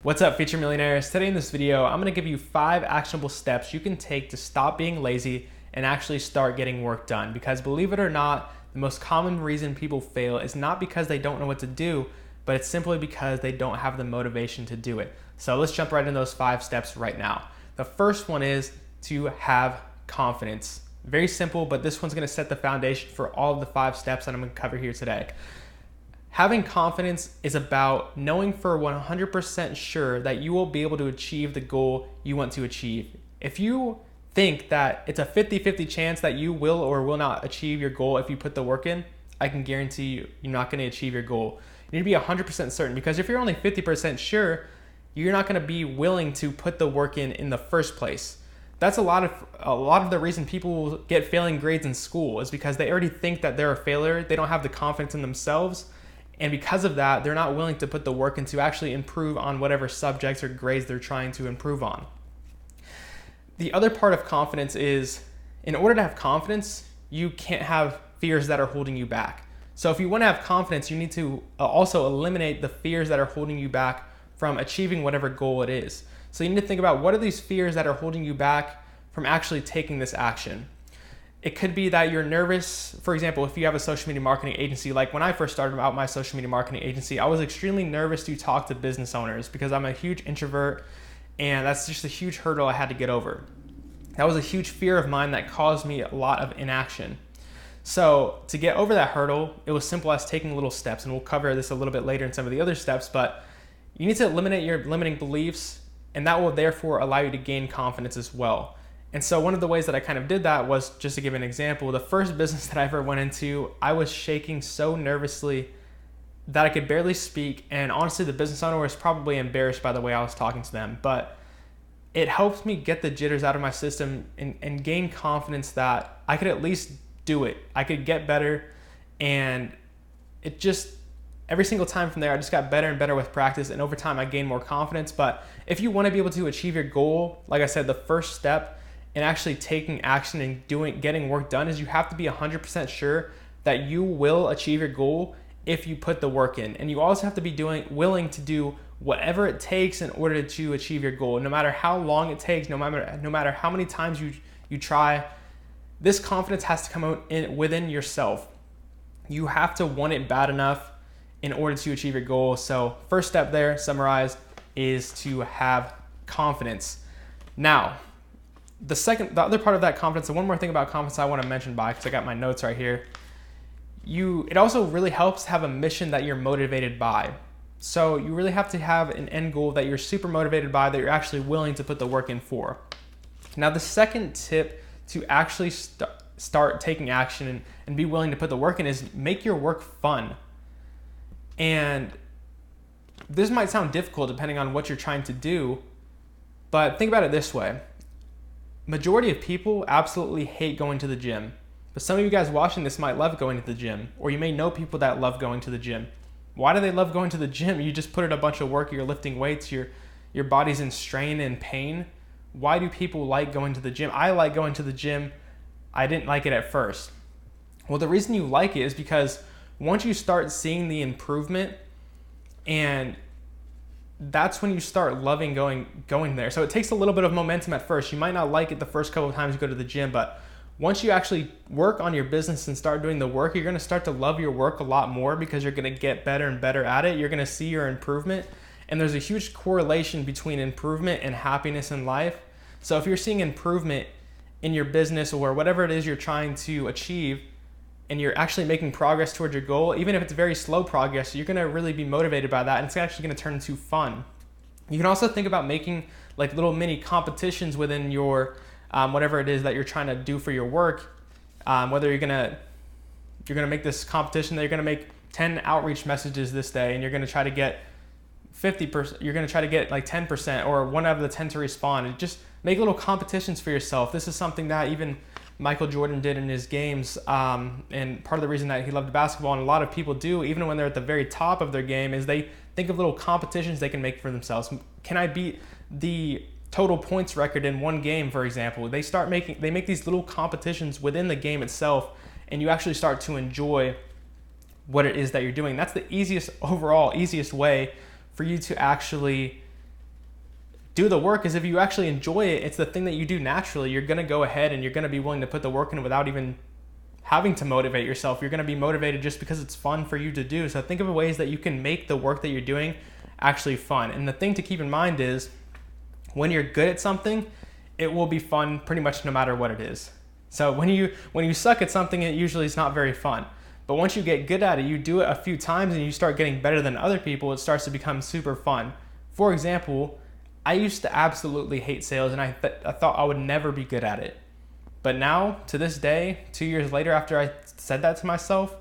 What's up, future millionaires? Today in this video, I'm gonna give you 5 actionable steps you can take to stop being lazy and actually start getting work done. Because believe it or not, the most common reason people fail is not because they don't know what to do, but it's simply because they don't have the motivation to do it. So let's jump right into those 5 steps right now. The first one is to have confidence. Very simple, but this one's gonna set the foundation for all of the 5 steps that I'm gonna cover here today. Having confidence is about knowing for 100% sure that you will be able to achieve the goal you want to achieve. If you think that it's a 50-50 chance that you will or will not achieve your goal if you put the work in, I can guarantee you, you're not going to achieve your goal. You need to be 100% certain, because if you're only 50% sure, you're not going to be willing to put the work in the first place. That's a lot of the reason people get failing grades in school, is because they already think that they're a failure. They don't have the confidence in themselves. And because of that, they're not willing to put the work in to actually improve on whatever subjects or grades they're trying to improve on. The other part of confidence is, in order to have confidence, you can't have fears that are holding you back. So if you want to have confidence, you need to also eliminate the fears that are holding you back from achieving whatever goal it is. So you need to think about, what are these fears that are holding you back from actually taking this action? It could be that you're nervous. For example, if you have a social media marketing agency, like when I first started out my social media marketing agency, I was extremely nervous to talk to business owners because I'm a huge introvert, and that's just a huge hurdle I had to get over. That was a huge fear of mine that caused me a lot of inaction. So to get over that hurdle, it was simple as taking little steps, and we'll cover this a little bit later in some of the other steps, but you need to eliminate your limiting beliefs, and that will therefore allow you to gain confidence as well. And so one of the ways that I kind of did that was, just to give an example, the first business that I ever went into, I was shaking so nervously that I could barely speak. And honestly, the business owner was probably embarrassed by the way I was talking to them. But it helped me get the jitters out of my system and gain confidence that I could at least do it. I could get better. And it just, every single time from there, I just got better and better with practice. And over time, I gained more confidence. But if you want to be able to achieve your goal, like I said, the first step and actually taking action and getting work done is you have to be 100% sure that you will achieve your goal if you put the work in. And you also have to be willing to do whatever it takes in order to achieve your goal, no matter how long it takes, no matter how many times you try. This confidence has to come out within yourself. You have to want it bad enough in order to achieve your goal. So first step there, summarized, is to have confidence. Now, the other part of that confidence, and one more thing about confidence I want to mention because I got my notes right here. It also really helps to have a mission that you're motivated by. So you really have to have an end goal that you're super motivated by, that you're actually willing to put the work in for. Now, the second tip to actually start taking action and be willing to put the work in is make your work fun. And this might sound difficult depending on what you're trying to do, but think about it this way. Majority of people absolutely hate going to the gym, but some of you guys watching this might love going to the gym, or you may know people that love going to the gym. Why do they love going to the gym? You just put in a bunch of work, you're lifting weights, your body's in strain and pain. Why do people like going to the gym? I like going to the gym. I didn't like it at first. Well, the reason you like it is because once you start seeing the improvement, and that's when you start loving going there. So it takes a little bit of momentum at first. You might not like it the first couple of times you go to the gym, but once you actually work on your business and start doing the work, you're going to start to love your work a lot more, because you're going to get better and better at it. You're going to see your improvement, and there's a huge correlation between improvement and happiness in life. So if you're seeing improvement in your business or whatever it is you're trying to achieve, and you're actually making progress towards your goal, even if it's very slow progress, you're gonna really be motivated by that, and it's actually gonna turn into fun. You can also think about making like little mini competitions within your whatever it is that you're trying to do for your work. Whether you're gonna make this competition that you're gonna make 10 outreach messages this day, and you're gonna try to get 50%, you're gonna try to get like 10%, or 1 out of the 10 to respond. And just make little competitions for yourself. This is something that even Michael Jordan did in his games, and part of the reason that he loved basketball, and a lot of people do, even when they're at the very top of their game, is they think of little competitions they can make for themselves. Can I beat the total points record in one game, for example? They make these little competitions within the game itself, and you actually start to enjoy what it is that you're doing. That's the easiest way for you to actually do the work is if you actually enjoy it, it's the thing that you do naturally. You're going to go ahead and you're going to be willing to put the work in without even having to motivate yourself. You're going to be motivated just because it's fun for you to do. So think of ways that you can make the work that you're doing actually fun. And the thing to keep in mind is when you're good at something, it will be fun pretty much no matter what it is. So when you suck at something, it usually is not very fun. But once you get good at it, you do it a few times and you start getting better than other people, it starts to become super fun. For example, I used to absolutely hate sales and I thought I would never be good at it. But now, to this day, 2 years later after I said that to myself,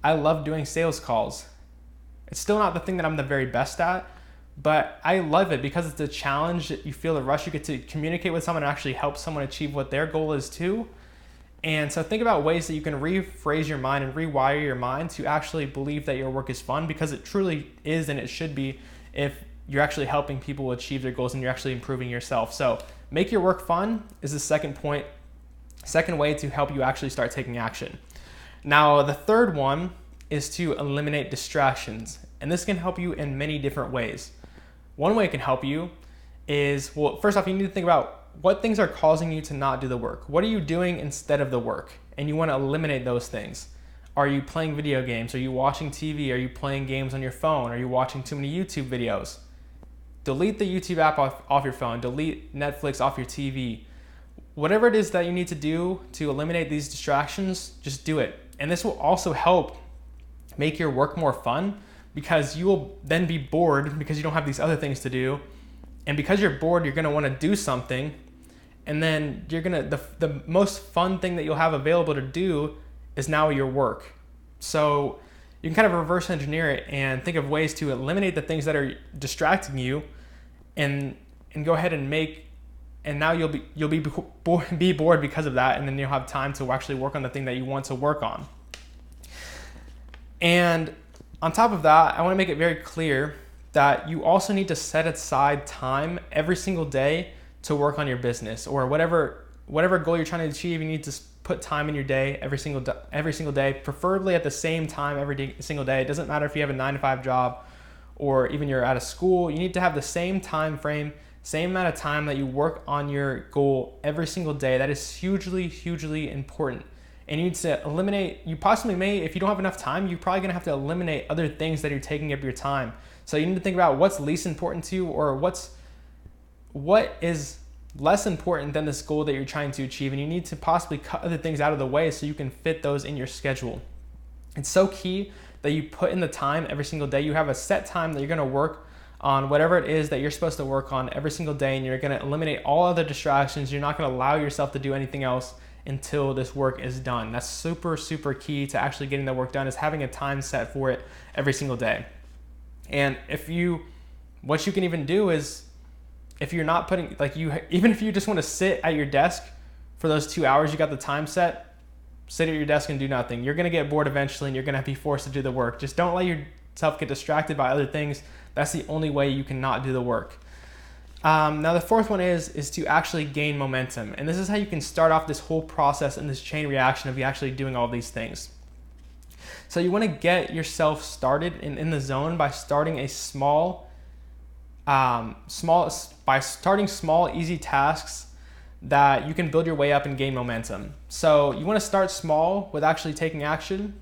I love doing sales calls. It's still not the thing that I'm the very best at, but I love it because it's a challenge. You feel the rush. You get to communicate with someone and actually help someone achieve what their goal is too. And so think about ways that you can rephrase your mind and rewire your mind to actually believe that your work is fun, because it truly is and it should be if you're actually helping people achieve their goals and you're actually improving yourself. So make your work fun is the second point. Second way to help you actually start taking action. Now, the third one is to eliminate distractions. And this can help you in many different ways. One way it can help you is, well, first off, you need to think about what things are causing you to not do the work. What are you doing instead of the work? And you want to eliminate those things. Are you playing video games? Are you watching TV? Are you playing games on your phone? Are you watching too many YouTube videos? Delete the YouTube app off your phone. Delete Netflix off your TV. Whatever it is that you need to do to eliminate these distractions, just do it. And this will also help make your work more fun, because you will then be bored because you don't have these other things to do. And because you're bored, you're gonna wanna do something. And then the most fun thing that you'll have available to do is now your work. So you can kind of reverse engineer it and think of ways to eliminate the things that are distracting you and go ahead and and now you'll be bored because of that, and then you'll have time to actually work on the thing that you want to work on. And on top of that, I want to make it very clear that you also need to set aside time every single day to work on your business, or whatever goal you're trying to achieve. You need to put time in your day every single day, preferably at the same time every single day. It doesn't matter if you have a 9-to-5 job or even you're at a school. You need to have the same time frame, same amount of time that you work on your goal every single day. That is hugely, hugely important. And you need to eliminate, you possibly may, if you don't have enough time, you're probably gonna have to eliminate other things that are taking up your time. So you need to think about what's least important to you, or what is less important than this goal that you're trying to achieve. And you need to possibly cut other things out of the way so you can fit those in your schedule. It's so key that you put in the time every single day. You have a set time that you're gonna work on whatever it is that you're supposed to work on every single day, and you're gonna eliminate all other distractions. You're not gonna allow yourself to do anything else until this work is done. That's super, super key to actually getting the work done, is having a time set for it every single day. And what you can even do is, if you're not putting, even if you just want to sit at your desk for those 2 hours, you got the time set, sit at your desk and do nothing. You're gonna get bored eventually and you're gonna be forced to do the work. Just don't let yourself get distracted by other things. That's the only way you cannot do the work. Now the fourth one is to actually gain momentum. And this is how you can start off this whole process and this chain reaction of you actually doing all these things. So you want to get yourself started in the zone by starting small, easy tasks that you can build your way up and gain momentum. So you want to start small with actually taking action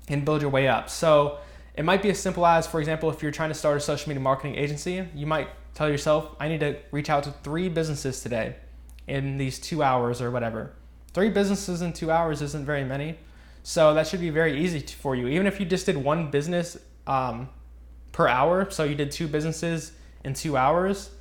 and build your way up. So it might be as simple as, for example, if you're trying to start a social media marketing agency, you might tell yourself, I need to reach out to 3 businesses today in these 2 hours or whatever. 3 businesses in 2 hours isn't very many. So that should be very easy for you. Even if you just did 1 business per hour, so you did 2 businesses in 2 hours,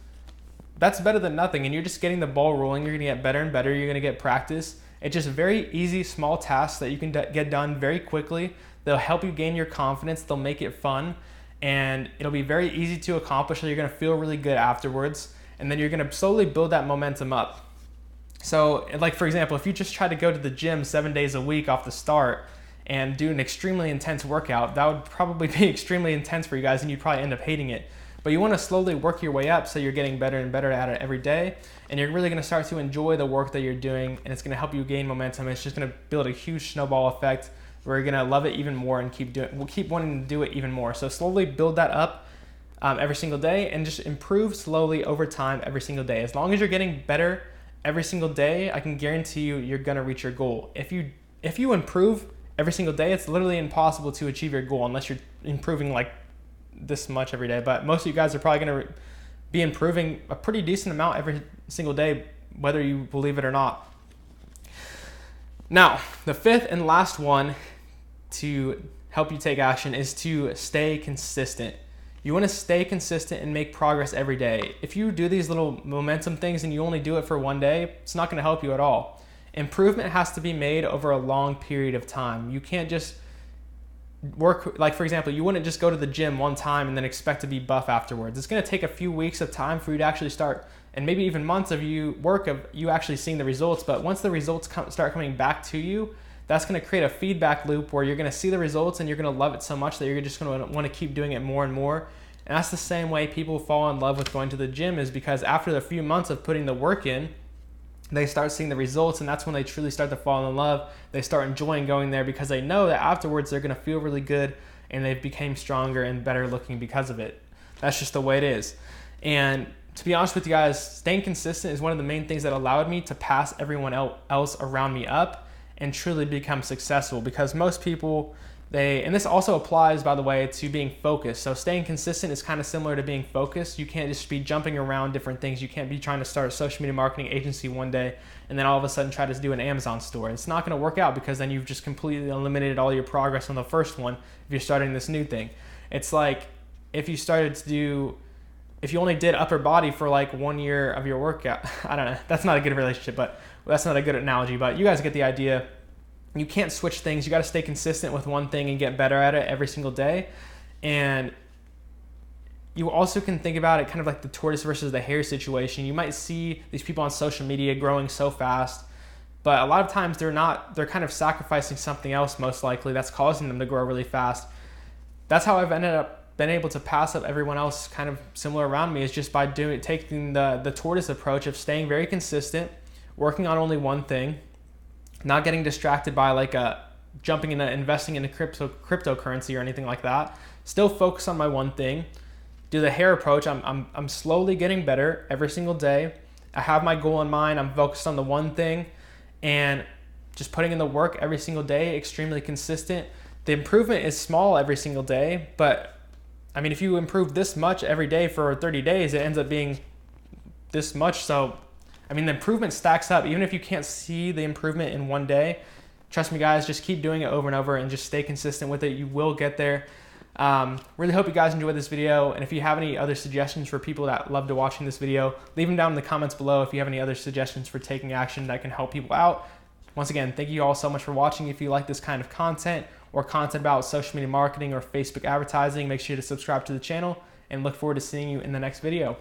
that's better than nothing. And you're just getting the ball rolling. You're gonna get better and better. You're gonna get practice. It's just very easy, small tasks that you can get done very quickly. They'll help you gain your confidence. They'll make it fun. And it'll be very easy to accomplish. So you're gonna feel really good afterwards. And then you're gonna slowly build that momentum up. So like, for example, if you just try to go to the gym 7 days a week off the start and do an extremely intense workout, that would probably be extremely intense for you guys and you'd probably end up hating it. But you want to slowly work your way up so you're getting better and better at it every day. And you're really going to start to enjoy the work that you're doing, and it's going to help you gain momentum. It's just going to build a huge snowball effect where you're going to love it even more and keep wanting to do it even more. So slowly build that up every single day, and just improve slowly over time every single day. As long as you're getting better every single day, I can guarantee you you're gonna reach your goal. If you improve every single day, it's literally impossible to achieve your goal unless you're improving like this much every day. But most of you guys are probably gonna be improving a pretty decent amount every single day, whether you believe it or not. Now, the fifth and last one to help you take action is to stay consistent. You want to stay consistent and make progress every day. If you do these little momentum things and you only do it for one day, it's not going to help you at all. Improvement has to be made over a long period of time. You can't just work, like for example, you wouldn't just go to the gym one time and then expect to be buff afterwards. It's going to take a few weeks of time for you to actually start, and maybe even months of you actually seeing the results. But once the results start coming back to you, that's going to create a feedback loop where you're going to see the results and you're going to love it so much that you're just going to want to keep doing it more and more. And that's the same way people fall in love with going to the gym, is because after the few months of putting the work in, they start seeing the results, and that's when they truly start to fall in love. They start enjoying going there because they know that afterwards they're going to feel really good and they've become stronger and better looking because of it. That's just the way it is. And to be honest with you guys, staying consistent is one of the main things that allowed me to pass everyone else around me up and truly become successful. Because most people, and this also applies, by the way, to being focused. So staying consistent is kind of similar to being focused. You can't just be jumping around different things. You can't be trying to start a social media marketing agency one day and then all of a sudden try to do an Amazon store. It's not going to work out, because then you've just completely eliminated all your progress on the first one if you're starting this new thing. It's like if you only did upper body for like 1 year of your workout. I don't know. That's not a good relationship, but that's not a good analogy, but you guys get the idea. You can't switch things. You got to stay consistent with one thing and get better at it every single day. And you also can think about it kind of like the tortoise versus the hare situation. You might see these people on social media growing so fast, but a lot of times they're kind of sacrificing something else, most likely, that's causing them to grow really fast. That's how I've been able to pass up everyone else kind of similar around me, is just by taking the tortoise approach of staying very consistent, working on only one thing, not getting distracted by like jumping into investing into cryptocurrency or anything like that. Still focus on my one thing. Do the hare approach. I'm slowly getting better every single day. I have my goal in mind. I'm focused on the one thing and just putting in the work every single day, extremely consistent. The improvement is small every single day, but I mean, if you improve this much every day for 30 days, it ends up being this much. So I mean, the improvement stacks up. Even if you can't see the improvement in one day, trust me guys, just keep doing it over and over and just stay consistent with it. You will get there. Really hope you guys enjoyed this video. And if you have any other suggestions for people that love to watching this video, leave them down in the comments below if you have any other suggestions for taking action that can help people out. Once again, thank you all so much for watching. If you like this kind of content or content about social media marketing or Facebook advertising, make sure to subscribe to the channel, and look forward to seeing you in the next video.